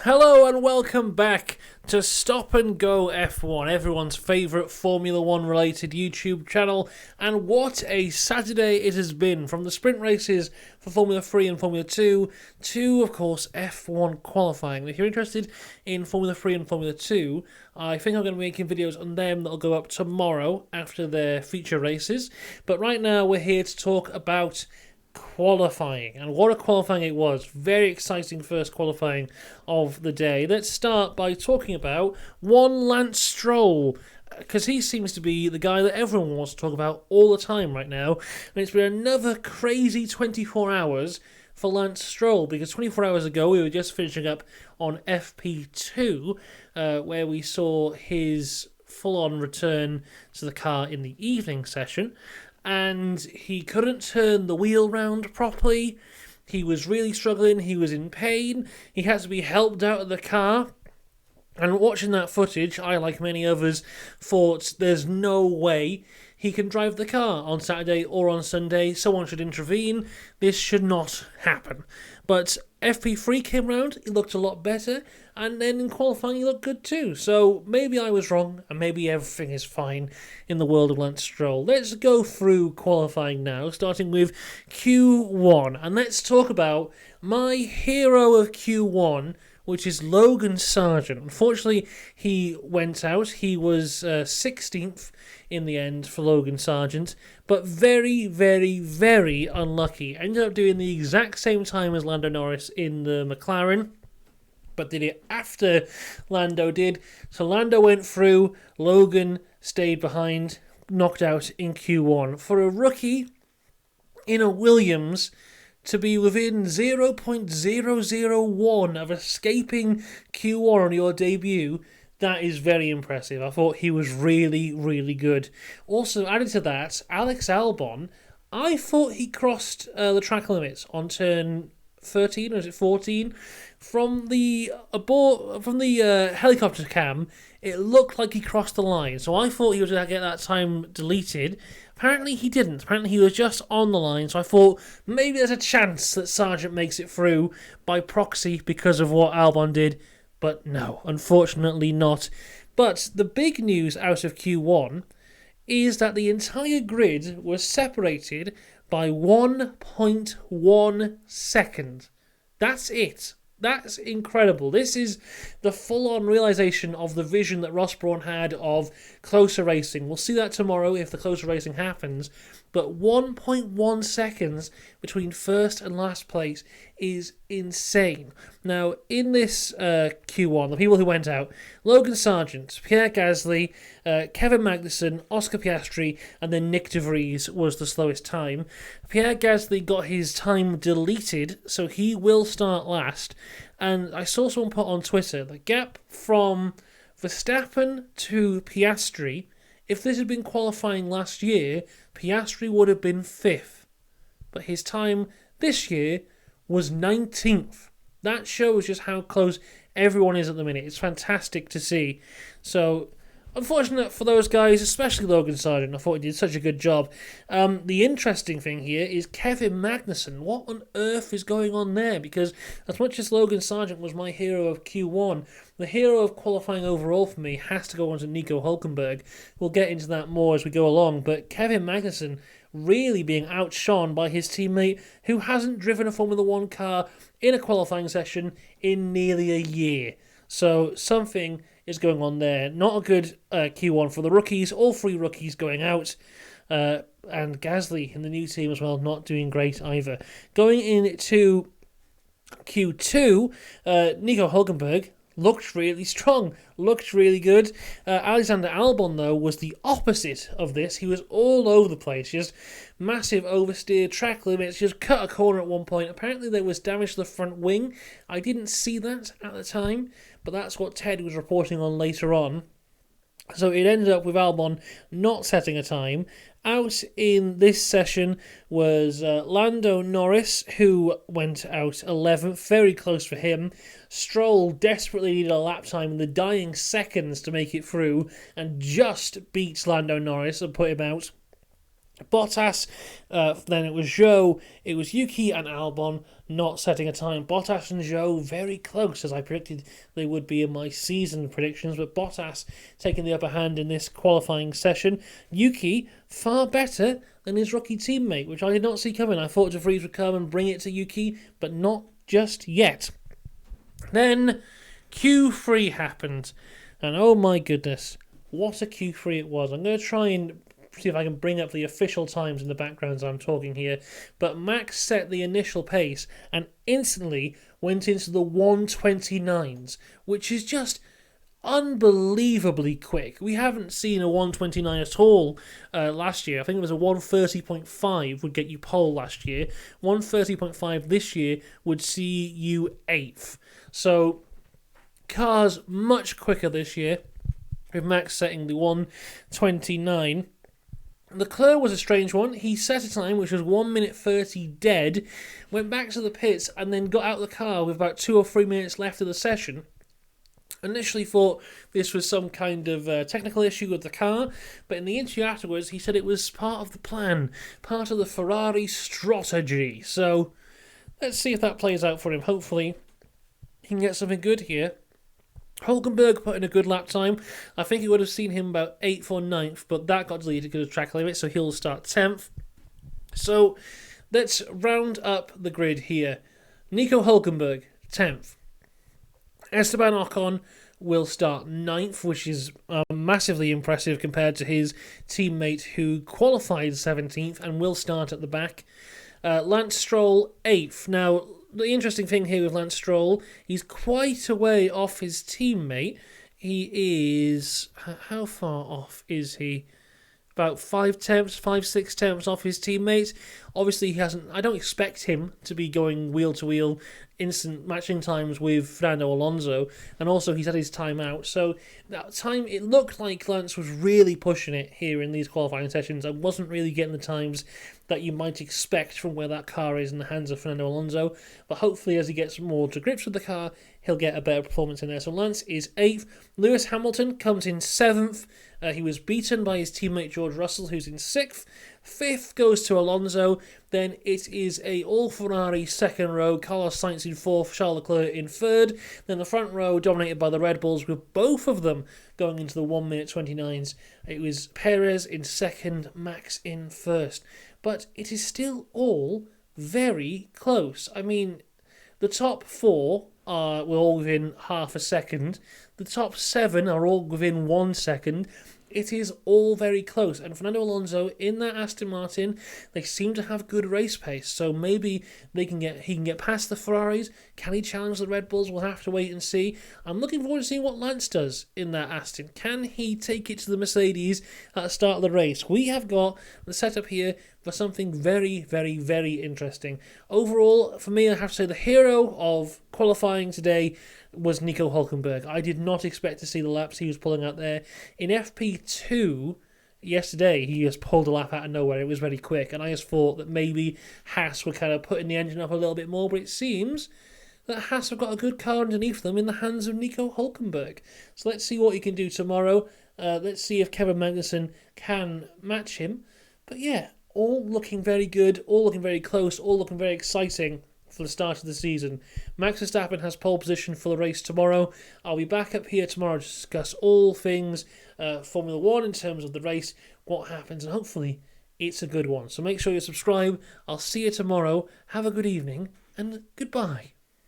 Hello and welcome back to Stop and Go F1, everyone's favourite Formula 1 related YouTube channel. And what a Saturday it has been, from the sprint races for Formula 3 and Formula 2 to, of course, F1 qualifying. If you're interested in Formula 3 and Formula 2, I think I'm going to be making videos on them that'll go up tomorrow after their feature races. But right now we're here to talk about qualifying, and what a qualifying it was. Very exciting first qualifying of the day. Let's start by talking about one Lance Stroll, because he seems to be the guy that everyone wants to talk about all the time right now, and it's been another crazy 24 hours for Lance Stroll, because 24 hours ago we were just finishing up on FP2, where we saw his full-on return to the car in the evening session, and he couldn't turn the wheel round properly. He was really struggling. He was in pain. He had to be helped out of the car. And watching that footage, I, like many others, thought there's no way he can drive the car on Saturday or on Sunday. Someone should intervene. This should not happen. But FP3 came round, he looked a lot better, and then in qualifying he looked good too. So maybe I was wrong, and maybe everything is fine in the world of Lance Stroll. Let's go through qualifying now, starting with Q1. And let's talk about my hero of Q1, which is Logan Sargeant. Unfortunately, he went out. He was 16th in the end for Logan Sargeant, but very, very, very unlucky. Ended up doing the exact same time as Lando Norris in the McLaren, but did it after Lando did. So Lando went through, Logan stayed behind, knocked out in Q1. For a rookie in a Williams to be within 0.001 of escaping Q1 on your debut, that is very impressive. I thought he was really, really good. Also, added to that, Alex Albon, I thought he crossed the track limits on turn 13, or is it 14? From the helicopter cam, it looked like he crossed the line. So I thought he was going to get that time deleted. Apparently he didn't. Apparently he was just on the line. So I thought maybe there's a chance that Sargeant makes it through by proxy because of what Albon did. But no, unfortunately not. But the big news out of Q1 is that the entire grid was separated by 1.1 second. That's it. That's incredible. This is the full-on realisation of the vision that Ross Brawn had of closer racing. We'll see that tomorrow if the closer racing happens. But 1.1 seconds between first and last place is insane. Now, in this Q1, the people who went out, Logan Sargeant, Pierre Gasly, Kevin Magnussen, Oscar Piastri, and then Nick de Vries was the slowest time. Pierre Gasly got his time deleted, so he will start last. And I saw someone put on Twitter, the gap from Verstappen to Piastri, if this had been qualifying last year, Piastri would have been 5th. But his time this year was 19th. That shows just how close everyone is at the minute. It's fantastic to see. So, unfortunate for those guys, especially Logan Sargeant. I thought he did such a good job. The interesting thing here is Kevin Magnussen. What on earth is going on there? Because as much as Logan Sargeant was my hero of Q1, the hero of qualifying overall for me has to go on to Nico Hülkenberg. We'll get into that more as we go along. But Kevin Magnussen really being outshone by his teammate who hasn't driven a Formula 1 car in a qualifying session in nearly a year. So something is going on there. Not a good Q1 for the rookies. All 3 rookies going out. And Gasly in the new team as well, not doing great either. Going into Q2, Nico Hülkenberg looked really strong, looked really good. Alexander Albon, though, was the opposite of this. He was all over the place, just massive oversteer, track limits, just cut a corner at one point. Apparently there was damage to the front wing. I didn't see that at the time, but that's what Ted was reporting on later on. So it ended up with Albon not setting a time. Out in this session was Lando Norris, who went out 11th, very close for him. Stroll desperately needed a lap time in the dying seconds to make it through, and just beats Lando Norris and put him out. Bottas, then it was Zhou, it was Yuki and Albon not setting a time. Bottas and Zhou very close, as I predicted they would be in my season predictions, but Bottas taking the upper hand in this qualifying session. Yuki far better than his rookie teammate, which I did not see coming. I thought De Vries would come and bring it to Yuki, but not just yet. Then Q3 happened, and oh my goodness, what a Q3 it was. I'm going to try and see if I can bring up the official times in the background as I'm talking here. But Max set the initial pace and instantly went into the 129s, which is just unbelievably quick. We haven't seen a 129 at all last year. I think it was a 130.5 would get you pole last year. 130.5 this year would see you 8th. So cars much quicker this year, with Max setting the 129. Leclerc was a strange one. He set a time which was 1 minute 30 dead, went back to the pits and then got out of the car with about 2 or 3 minutes left of the session. Initially thought this was some kind of technical issue with the car, but in the interview afterwards he said it was part of the plan, part of the Ferrari strategy. So let's see if that plays out for him. Hopefully he can get something good here. Hulkenberg put in a good lap time. I think it would have seen him about 8th or 9th, but that got deleted because of track limit, so he'll start 10th. So let's round up the grid here. Nico Hulkenberg, 10th. Esteban Ocon will start 9th, which is massively impressive compared to his teammate who qualified 17th and will start at the back. Lance Stroll, 8th. Now, the interesting thing here with Lance Stroll, he's quite a way off his teammate. He is... How far off is he? About 5-6 tenths off his teammates. Obviously, he hasn't... I don't expect him to be going wheel-to-wheel instant matching times with Fernando Alonso, and also he's had his time out. So that time, it looked like Lance was really pushing it here in these qualifying sessions and wasn't really getting the times that you might expect from where that car is in the hands of Fernando Alonso. But hopefully, as he gets more to grips with the car, he'll get a better performance in there. So Lance is 8th. Lewis Hamilton comes in 7th. He was beaten by his teammate George Russell, who's in 6th. 5th goes to Alonso. Then it is a all-Ferrari second row. Carlos Sainz in 4th, Charles Leclerc in 3rd. Then the front row dominated by the Red Bulls, with both of them going into the 1 minute 29s. It was Perez in 2nd, Max in 1st. But it is still all very close. I mean, the top 4 were all within half a second. The top 7 are all within 1 second. It is all very close. And Fernando Alonso in that Aston Martin, they seem to have good race pace. So maybe he can get past the Ferraris. Can he challenge the Red Bulls? We'll have to wait and see. I'm looking forward to seeing what Lance does in that Aston. Can he take it to the Mercedes at the start of the race? We have got the setup here for something very, very, very interesting. Overall, for me, I have to say the hero of qualifying today was Nico Hulkenberg. I did not expect to see the laps he was pulling out there. In FP2 yesterday, he just pulled a lap out of nowhere. It was very quick, and I just thought that maybe Haas were kind of putting the engine up a little bit more, but it seems that Haas have got a good car underneath them in the hands of Nico Hulkenberg. So let's see what he can do tomorrow. Let's see if Kevin Magnussen can match him. But yeah, all looking very good, all looking very close, all looking very exciting for the start of the season. Max Verstappen has pole position for the race tomorrow. I'll be back up here tomorrow to discuss all things Formula 1 in terms of the race, what happens, and hopefully it's a good one. So make sure you subscribe. I'll see you tomorrow. Have a good evening, and goodbye.